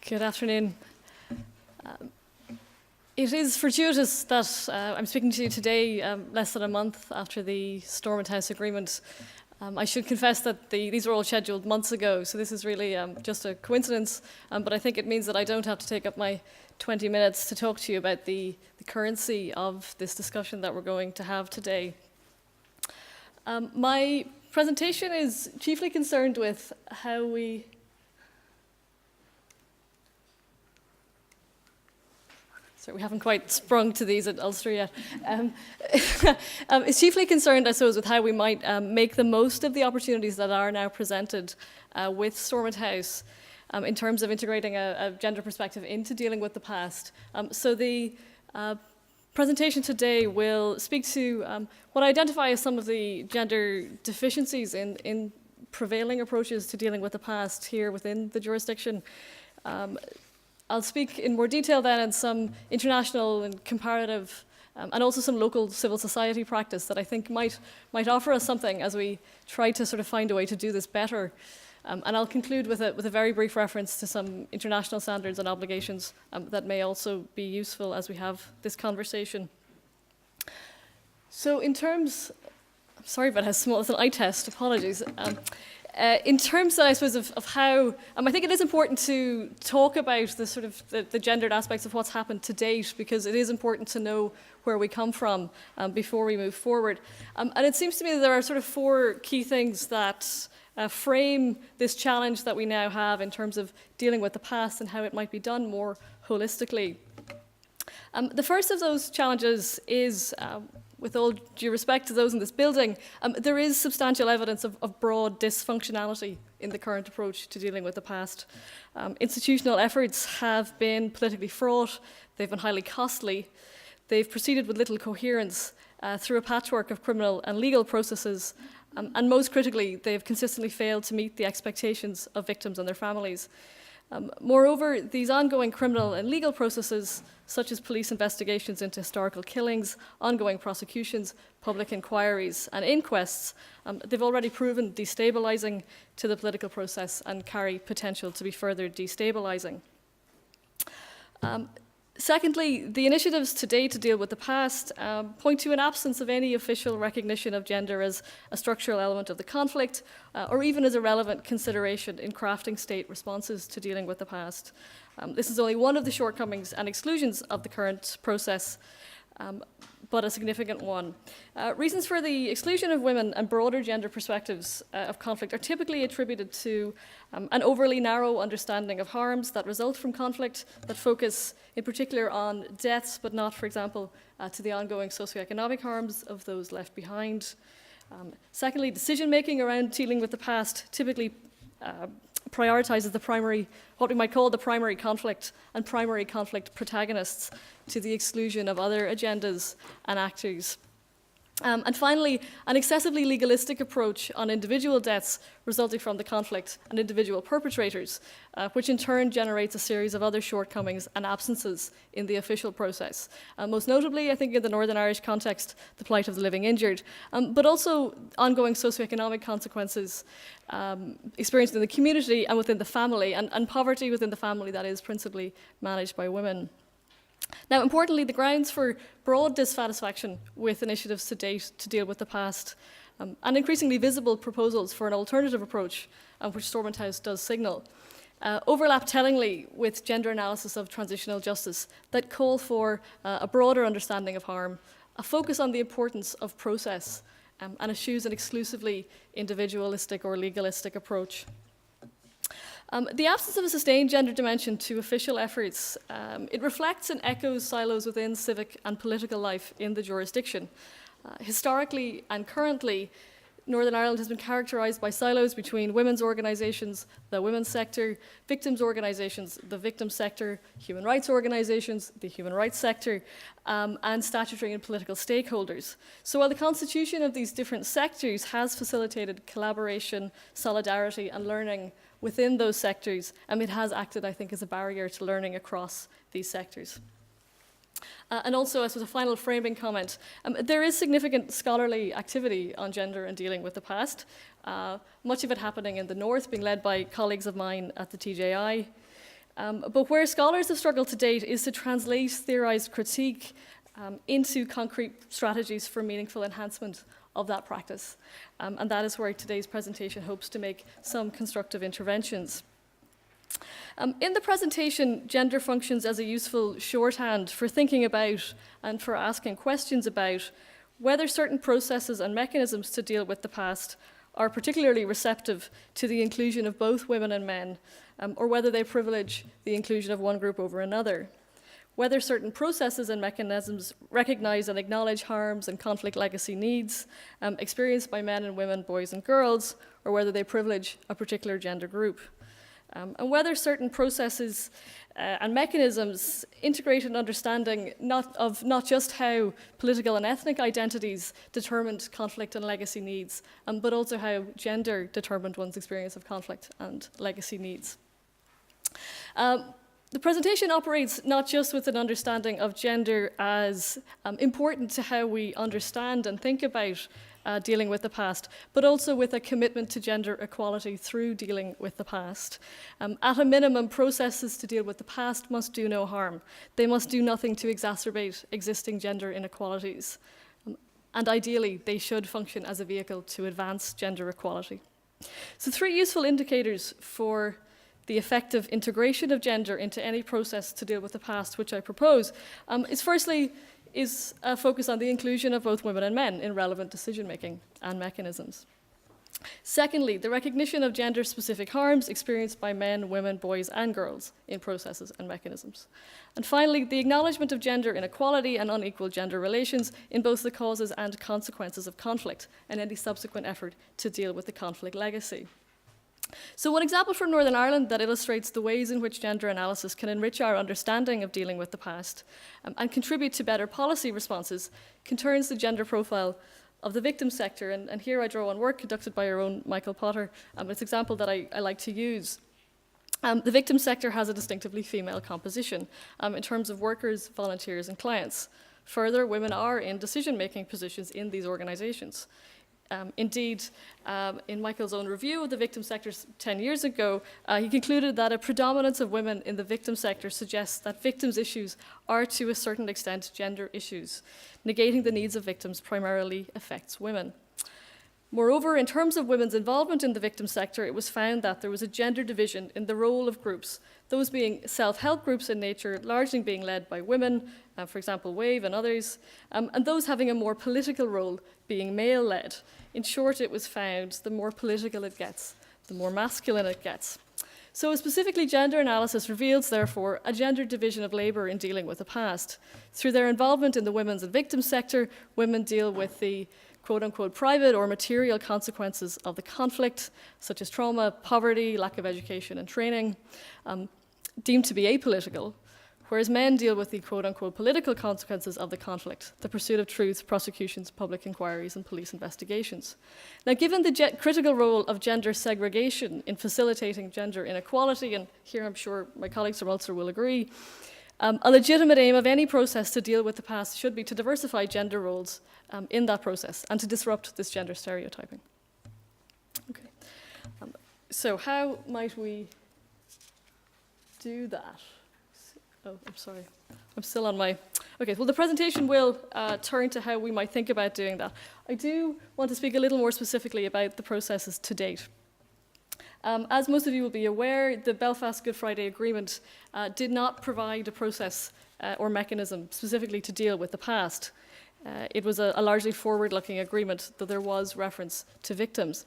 Good afternoon. It is fortuitous that I'm speaking to you today, less than a month after the Stormont House Agreement. I should confess that these were all scheduled months ago, so this is really just a coincidence, but I think it means that I don't have to take up my 20 minutes to talk to you about the currency of this discussion that we're going to have today. My presentation is chiefly concerned with how we... Sorry, we haven't quite sprung to these at Ulster yet. It's chiefly concerned, I suppose, with how we might make the most of the opportunities that are now presented with Stormont House in terms of integrating a gender perspective into dealing with the past. So the presentation today will speak to what I identify as some of the gender deficiencies in prevailing approaches to dealing with the past here within the jurisdiction. I'll speak in more detail then on some international and comparative and also some local civil society practice that I think might offer us something as we try to sort of find a way to do this better. And I'll conclude with a very brief reference to some international standards and obligations that may also be useful as we have this conversation. So in terms, I'm sorry about how small it's an eye test, apologies. In terms, I suppose, of how, I think it is important to talk about the sort of the gendered aspects of what's happened to date, because it is important to know where we come from before we move forward. And it seems to me that there are sort of four key things that frame this challenge that we now have in terms of dealing with the past and how it might be done more holistically. The first of those challenges is, with all due respect to those in this building, there is substantial evidence of broad dysfunctionality in the current approach to dealing with the past. Institutional efforts have been politically fraught, they've been highly costly, they've proceeded with little coherence through a patchwork of criminal and legal processes, and most critically, they've consistently failed to meet the expectations of victims and their families. Moreover, these ongoing criminal and legal processes, such as police investigations into historical killings, ongoing prosecutions, public inquiries and inquests, they've already proven destabilising to the political process and carry potential to be further destabilising. Secondly, the initiatives today to deal with the past point to an absence of any official recognition of gender as a structural element of the conflict, or even as a relevant consideration in crafting state responses to dealing with the past. This is only one of the shortcomings and exclusions of the current process, but a significant one. Reasons for the exclusion of women and broader gender perspectives of conflict are typically attributed to an overly narrow understanding of harms that result from conflict, that focus in particular on deaths, but not, for example, to the ongoing socioeconomic harms of those left behind. Secondly, decision-making around dealing with the past typically prioritizes what we might call the primary conflict and primary conflict protagonists to the exclusion of other agendas and actors. And finally, an excessively legalistic approach on individual deaths resulting from the conflict and individual perpetrators, which in turn generates a series of other shortcomings and absences in the official process. Most notably, I think in the Northern Irish context, the plight of the living injured, but also ongoing socioeconomic consequences experienced in the community and within the family, and poverty within the family that is principally managed by women. Now, importantly, the grounds for broad dissatisfaction with initiatives to date to deal with the past and increasingly visible proposals for an alternative approach, which Stormont House does signal, overlap tellingly with gender analysis of transitional justice that call for a broader understanding of harm, a focus on the importance of process, and eschews an exclusively individualistic or legalistic approach. The absence of a sustained gender dimension to official efforts, it reflects and echoes silos within civic and political life in the jurisdiction. Historically and currently, Northern Ireland has been characterised by silos between women's organisations, the women's sector, victims' organisations, the victim sector, human rights organisations, the human rights sector, and statutory and political stakeholders. So while the constitution of these different sectors has facilitated collaboration, solidarity and learning within those sectors, it has acted, I think, as a barrier to learning across these sectors. And also, as a final framing comment, there is significant scholarly activity on gender and dealing with the past, much of it happening in the north, being led by colleagues of mine at the TJI. But where scholars have struggled to date is to translate theorized critique into concrete strategies for meaningful enhancement of that practice. And that is where today's presentation hopes to make some constructive interventions. In the presentation, gender functions as a useful shorthand for thinking about and for asking questions about whether certain processes and mechanisms to deal with the past are particularly receptive to the inclusion of both women and men, or whether they privilege the inclusion of one group over another. Whether certain processes and mechanisms recognize and acknowledge harms and conflict legacy needs experienced by men and women, boys and girls, or whether they privilege a particular gender group. And whether certain processes and mechanisms integrate an understanding not just how political and ethnic identities determined conflict and legacy needs, but also how gender determined one's experience of conflict and legacy needs. The presentation operates not just with an understanding of gender as important to how we understand and think about dealing with the past, but also with a commitment to gender equality through dealing with the past. At a minimum, processes to deal with the past must do no harm. They must do nothing to exacerbate existing gender inequalities. And ideally, they should function as a vehicle to advance gender equality. So 3 useful indicators for the effective integration of gender into any process to deal with the past, which I propose, is a focus on the inclusion of both women and men in relevant decision-making and mechanisms. Secondly, the recognition of gender-specific harms experienced by men, women, boys, and girls in processes and mechanisms. And finally, the acknowledgement of gender inequality and unequal gender relations in both the causes and consequences of conflict and any subsequent effort to deal with the conflict legacy. So one example from Northern Ireland that illustrates the ways in which gender analysis can enrich our understanding of dealing with the past and contribute to better policy responses concerns the gender profile of the victim sector. And here I draw on work conducted by our own Michael Potter. It's an example that I like to use. The victim sector has a distinctively female composition in terms of workers, volunteers, and clients. Further, women are in decision-making positions in these organizations. Indeed, in Michael's own review of the victim sector 10 years ago, he concluded that a predominance of women in the victim sector suggests that victims' issues are to a certain extent gender issues. Negating the needs of victims primarily affects women. Moreover, in terms of women's involvement in the victim sector, it was found that there was a gender division in the role of groups, those being self-help groups in nature, largely being led by women, for example, WAVE and others, and those having a more political role being male-led. In short, it was found the more political it gets, the more masculine it gets. So specifically, gender analysis reveals, therefore, a gender division of labour in dealing with the past. Through their involvement in the women's and victim sector, women deal with the quote-unquote private or material consequences of the conflict, such as trauma, poverty, lack of education and training, deemed to be apolitical, whereas men deal with the quote-unquote political consequences of the conflict, the pursuit of truth, prosecutions, public inquiries, and police investigations. Now, given the critical role of gender segregation in facilitating gender inequality, and here I'm sure my colleagues from Ulster will agree, a legitimate aim of any process to deal with the past should be to diversify gender roles in that process and to disrupt this gender stereotyping. Okay. So how might we do that? Oh, I'm sorry. I'm still on my... Okay, well, the presentation will turn to how we might think about doing that. I do want to speak a little more specifically about the processes to date. As most of you will be aware, the Belfast Good Friday Agreement did not provide a process or mechanism specifically to deal with the past. It was a largely forward-looking agreement, though there was reference to victims.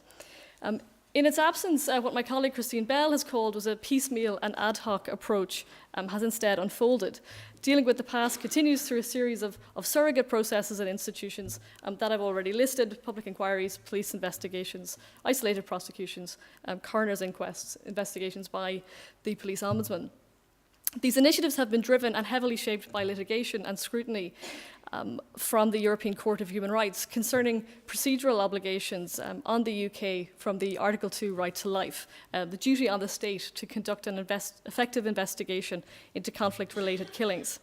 In its absence, what my colleague Christine Bell has called was a piecemeal and ad hoc approach has instead unfolded. Dealing with the past continues through a series of surrogate processes and institutions that I've already listed: public inquiries, police investigations, isolated prosecutions, coroner's inquests, investigations by the police ombudsman. These initiatives have been driven and heavily shaped by litigation and scrutiny from the European Court of Human Rights concerning procedural obligations on the UK from the Article 2 right to life, the duty on the state to conduct an effective investigation into conflict-related killings.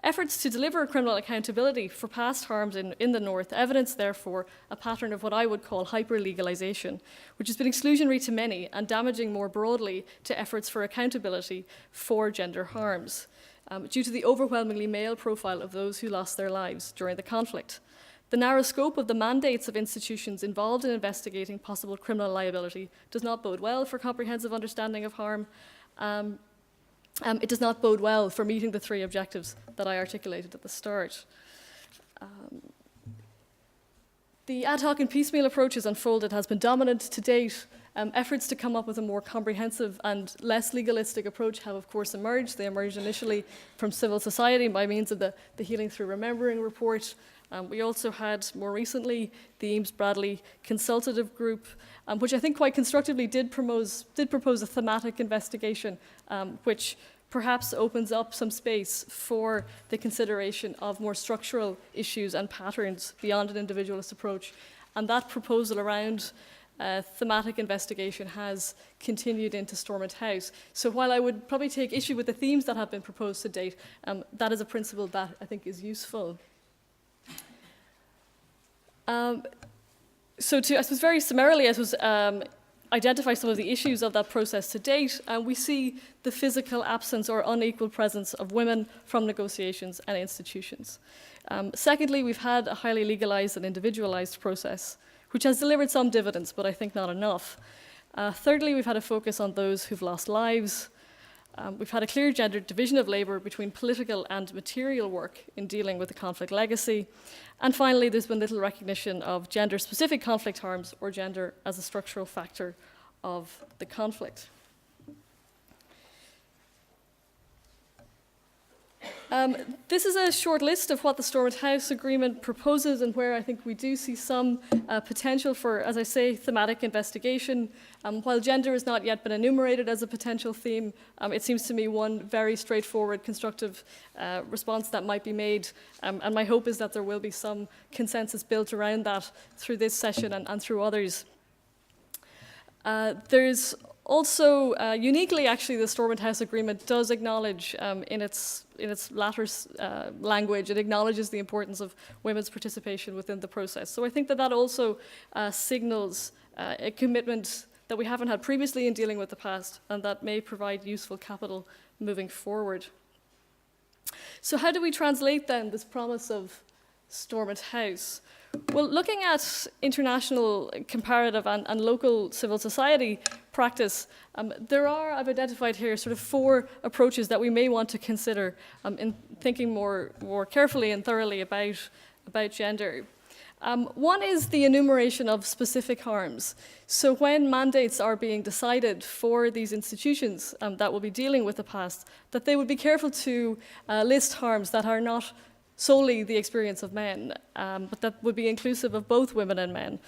Efforts to deliver criminal accountability for past harms in the North evidence, therefore, a pattern of what I would call hyper-legalization, which has been exclusionary to many and damaging more broadly to efforts for accountability for gender harms, due to the overwhelmingly male profile of those who lost their lives during the conflict. The narrow scope of the mandates of institutions involved in investigating possible criminal liability does not bode well for comprehensive understanding of harm. It does not bode well for meeting the three objectives that I articulated at the start. The ad hoc and piecemeal approaches unfolded has been dominant to date. Efforts to come up with a more comprehensive and less legalistic approach have, of course, emerged. They emerged initially from civil society by means of the Healing Through Remembering report. We also had, more recently, the Eames-Bradley Consultative Group, which I think quite constructively did propose a thematic investigation, which perhaps opens up some space for the consideration of more structural issues and patterns beyond an individualist approach. And that proposal around thematic investigation has continued into Stormont House. So while I would probably take issue with the themes that have been proposed to date, that is a principle that I think is useful. So to, I suppose, very summarily, identify some of the issues of that process to date, we see the physical absence or unequal presence of women from negotiations and institutions. Secondly, we've had a highly legalized and individualized process, which has delivered some dividends, but I think not enough. Thirdly, we've had a focus on those who've lost lives. We've had a clear gendered division of labour between political and material work in dealing with the conflict legacy. And finally, there's been little recognition of gender-specific conflict harms or gender as a structural factor of the conflict. This is a short list of what the Stormont House Agreement proposes and where I think we do see some potential for, as I say, thematic investigation. While gender has not yet been enumerated as a potential theme, it seems to me one very straightforward, constructive response that might be made. And my hope is that there will be some consensus built around that through this session and through others. There's also, uniquely, actually, the Stormont House Agreement does acknowledge, in its latter language, it acknowledges the importance of women's participation within the process. So I think that that also signals a commitment that we haven't had previously in dealing with the past, and that may provide useful capital moving forward. So how do we translate, then, this promise of Stormont House? Well, looking at international, comparative, and local civil society practice, there are, I've identified here, sort of 4 approaches that we may want to consider in thinking more carefully and thoroughly about gender. One is the enumeration of specific harms. So when mandates are being decided for these institutions that will be dealing with the past, that they would be careful to list harms that are not solely the experience of men, but that would be inclusive of both women and men.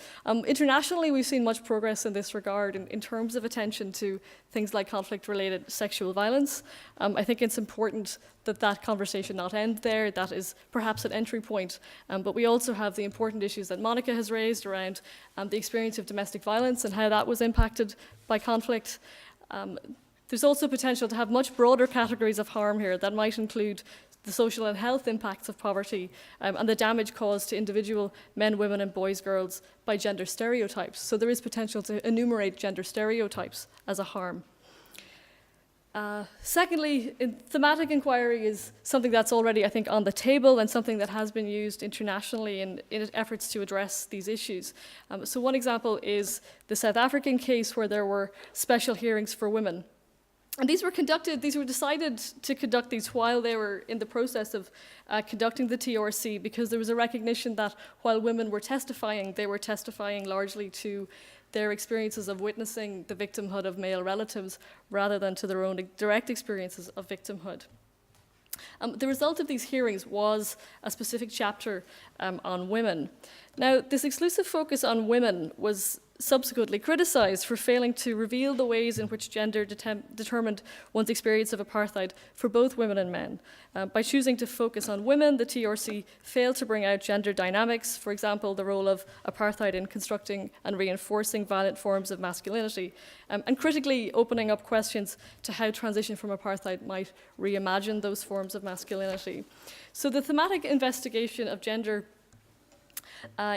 Internationally, we've seen much progress in this regard in terms of attention to things like conflict-related sexual violence. I think it's important that that conversation not end there. That is perhaps an entry point. But we also have the important issues that Monica has raised around the experience of domestic violence and how that was impacted by conflict. There's also potential to have much broader categories of harm here that might include the social and health impacts of poverty and the damage caused to individual men, women, and boys, girls by gender stereotypes. So there is potential to enumerate gender stereotypes as a harm. Secondly, thematic inquiry is something that's already, I think, on the table and something that has been used internationally in efforts to address these issues. So one example is the South African case where there were special hearings for women. And these were decided to conduct these while they were in the process of conducting the TRC, because there was a recognition that while women were testifying, they were testifying largely to their experiences of witnessing the victimhood of male relatives rather than to their own direct experiences of victimhood. The result of these hearings was a specific chapter on women. Now, this exclusive focus on women was subsequently criticised for failing to reveal the ways in which gender determined one's experience of apartheid for both women and men. By choosing to focus on women, the TRC failed to bring out gender dynamics, for example, the role of apartheid in constructing and reinforcing violent forms of masculinity, and critically opening up questions to how transition from apartheid might reimagine those forms of masculinity. So the thematic investigation of gender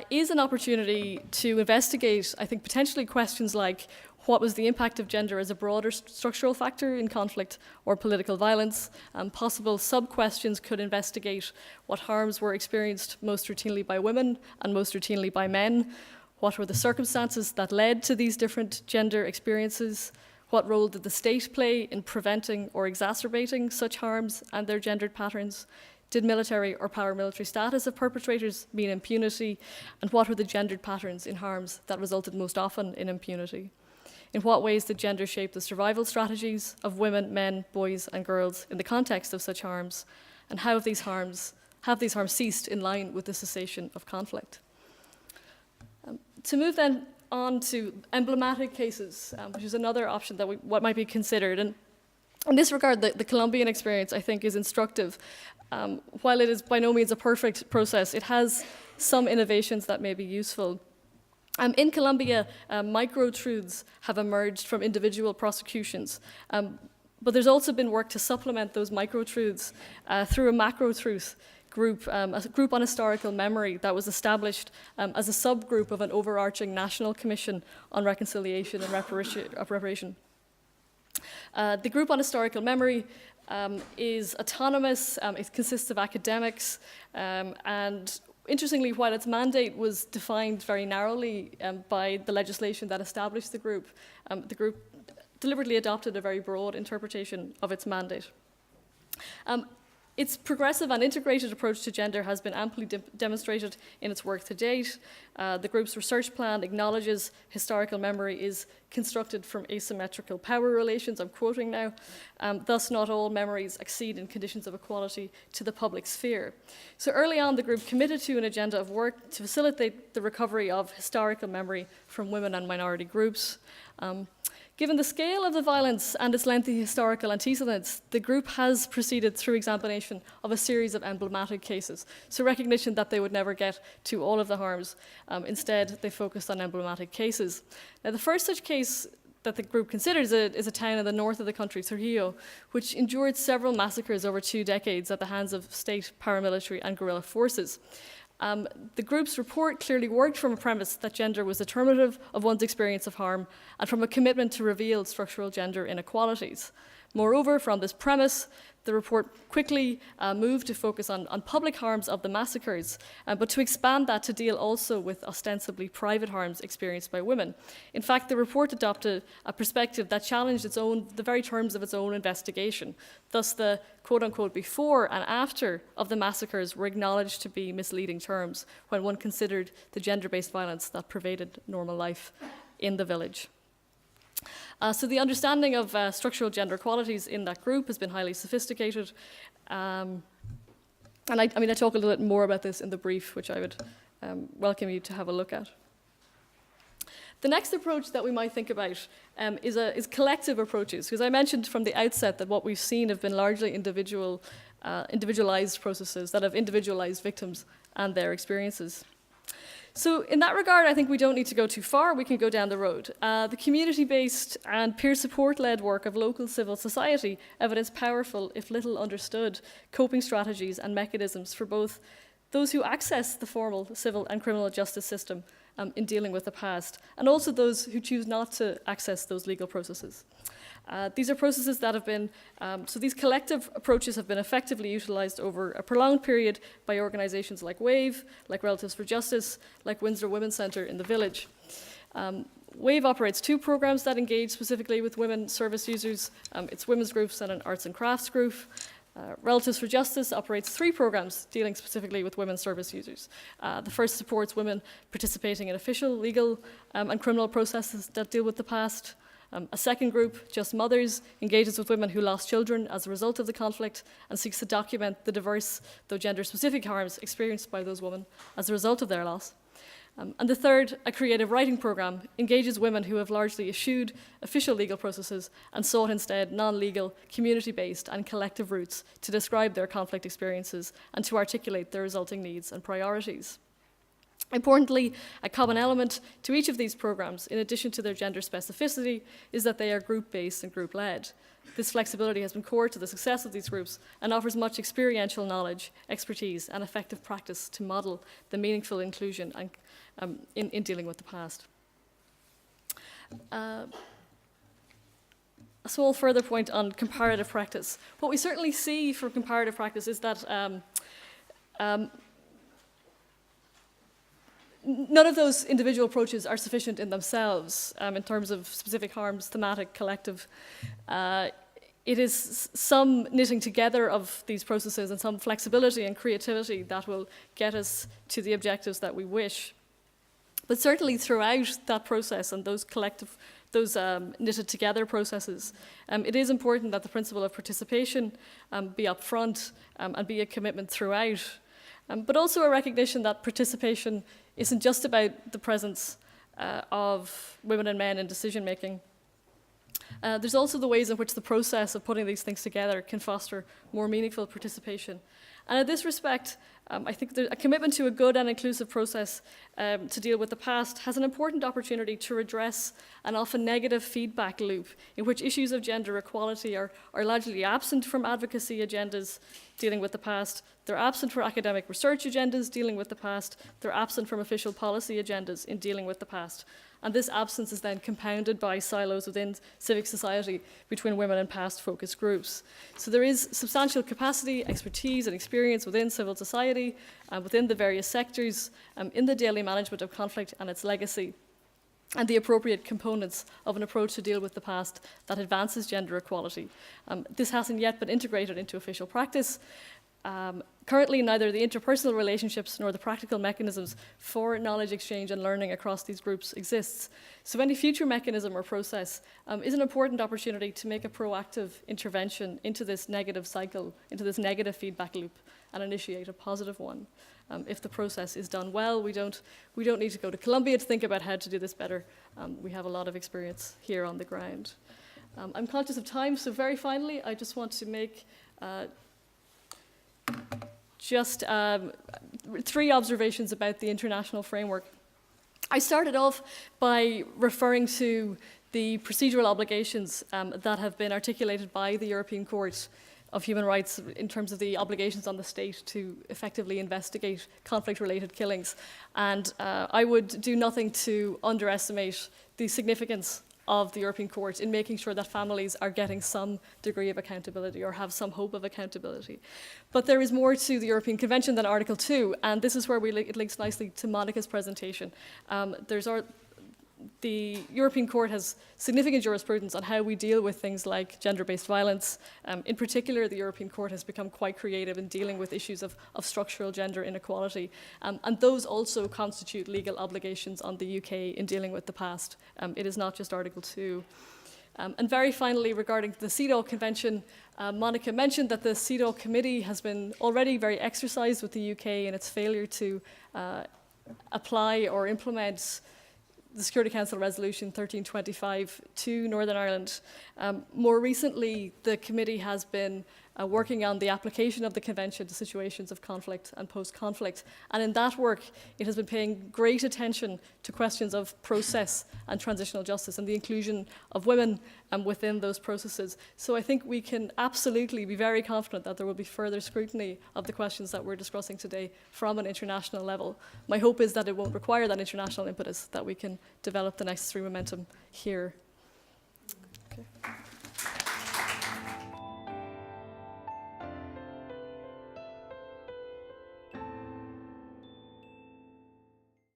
is an opportunity to investigate, I think, potentially questions like what was the impact of gender as a broader structural factor in conflict or political violence. Possible sub-questions could investigate what harms were experienced most routinely by women and most routinely by men. What were the circumstances that led to these different gender experiences? What role did the state play in preventing or exacerbating such harms and their gendered patterns? Did military or paramilitary status of perpetrators mean impunity? And what were the gendered patterns in harms that resulted most often in impunity? In what ways did gender shape the survival strategies of women, men, boys, and girls in the context of such harms? And how have these harms ceased in line with the cessation of conflict? To move then on to emblematic cases, which is another option that what might be considered. And in this regard, the Colombian experience, I think, is instructive. While it is by no means a perfect process, it has some innovations that may be useful. In Colombia, micro-truths have emerged from individual prosecutions, but there's also been work to supplement those micro-truths through a macro-truth group, a group on historical memory that was established as a subgroup of an overarching national commission on reconciliation and reparation. The group on historical memory is autonomous, it consists of academics, and interestingly, while its mandate was defined very narrowly by the legislation that established the group deliberately adopted a very broad interpretation of its mandate. Its progressive and integrated approach to gender has been amply demonstrated in its work to date. The group's research plan acknowledges historical memory is constructed from asymmetrical power relations, I'm quoting now, thus not all memories accede in conditions of equality to the public sphere. So early on, the group committed to an agenda of work to facilitate the recovery of historical memory from women and minority groups. Given the scale of the violence and its lengthy historical antecedents, the group has proceeded through examination of a series of emblematic cases. So recognition that they would never get to all of the harms. Instead, they focused on emblematic cases. Now, the first such case that the group considers is a town in the north of the country, Trujillo, which endured several massacres over 2 decades at the hands of state, paramilitary, and guerrilla forces. The group's report clearly worked from a premise that gender was determinative of one's experience of harm and from a commitment to reveal structural gender inequalities. Moreover, from this premise, the report quickly moved to focus on public harms of the massacres, but to expand that to deal also with ostensibly private harms experienced by women. In fact, the report adopted a perspective that challenged the very terms of its own investigation. Thus, the quote-unquote before and after of the massacres were acknowledged to be misleading terms when one considered the gender-based violence that pervaded normal life in the village. So the understanding of structural gender qualities in that group has been highly sophisticated. And I talk a little bit more about this in the brief, which I would welcome you to have a look at. The next approach that we might think about is collective approaches, because I mentioned from the outset that what we've seen have been largely individualized processes that have individualized victims and their experiences. So in that regard, I think we don't need to go too far. We can go down the road. The community-based and peer support-led work of local civil society evidenced powerful, if little understood, coping strategies and mechanisms for both those who access the formal civil and criminal justice system in dealing with the past, and also those who choose not to access those legal processes. These are processes that have been, so these collective approaches have been effectively utilized over a prolonged period by organizations like WAVE, like Relatives for Justice, like Windsor Women's Centre in the Village. WAVE operates 2 programs that engage specifically with women service users. It's women's groups and an arts and crafts group. Relatives for Justice operates 3 programs dealing specifically with women service users. The first supports women participating in official, legal, and criminal processes that deal with the past. A second group, Just Mothers, engages with women who lost children as a result of the conflict and seeks to document the diverse, though gender-specific harms experienced by those women as a result of their loss. And the third, a creative writing program, engages women who have largely eschewed official legal processes and sought instead non-legal, community-based and collective routes to describe their conflict experiences and to articulate their resulting needs and priorities. Importantly, a common element to each of these programs, in addition to their gender specificity, is that they are group-based and group-led. This flexibility has been core to the success of these groups and offers much experiential knowledge, expertise, and effective practice to model the meaningful inclusion and, in dealing with the past. A small further point on comparative practice. What we certainly see from comparative practice is that none of those individual approaches are sufficient in themselves in terms of specific harms, thematic, collective. It is some knitting together of these processes and some flexibility and creativity that will get us to the objectives that we wish. But certainly throughout that process and those collective, those knitted together processes, it is important that the principle of participation be upfront and be a commitment throughout, but also a recognition that participation isn't just about the presence of women and men in decision making. There's also the ways in which the process of putting these things together can foster more meaningful participation. And in this respect, I think a commitment to a good and inclusive process to deal with the past has an important opportunity to redress an often negative feedback loop in which issues of gender equality are largely absent from advocacy agendas dealing with the past. They're absent from academic research agendas dealing with the past. They're absent from official policy agendas in dealing with the past. And this absence is then compounded by silos within civic society between women and past focus groups. So there is substantial capacity, expertise, and experience within civil society, within the various sectors, in the daily management of conflict and its legacy, and the appropriate components of an approach to deal with the past that advances gender equality. This hasn't yet been integrated into official practice. Currently, neither the interpersonal relationships nor the practical mechanisms for knowledge exchange and learning across these groups exists. So any future mechanism or process is an important opportunity to make a proactive intervention into this negative cycle, into this negative feedback loop, and initiate a positive one. If the process is done well, we don't need to go to Colombia to think about how to do this better. We have a lot of experience here on the ground. I'm conscious of time, so very finally, I just want to make just 3 observations about the international framework. I started off by referring to the procedural obligations that have been articulated by the European Court of Human Rights in terms of the obligations on the state to effectively investigate conflict-related killings. And I would do nothing to underestimate the significance of the European Court in making sure that families are getting some degree of accountability or have some hope of accountability. But there is more to the European Convention than Article 2, and this is where it links nicely to Monica's presentation. The European Court has significant jurisprudence on how we deal with things like gender-based violence. In particular, the European Court has become quite creative in dealing with issues of structural gender inequality. And those also constitute legal obligations on the UK in dealing with the past. It is not just Article 2. And very finally, regarding the CEDAW Convention, Monica mentioned that the CEDAW Committee has been already very exercised with the UK in its failure to apply or implement the Security Council Resolution 1325 to Northern Ireland. More recently, the committee has been working on the application of the Convention to situations of conflict and post-conflict. And in that work, it has been paying great attention to questions of process and transitional justice and the inclusion of women within those processes. So I think we can absolutely be very confident that there will be further scrutiny of the questions that we're discussing today from an international level. My hope is that it won't require that international impetus, that we can develop the necessary momentum here. Okay.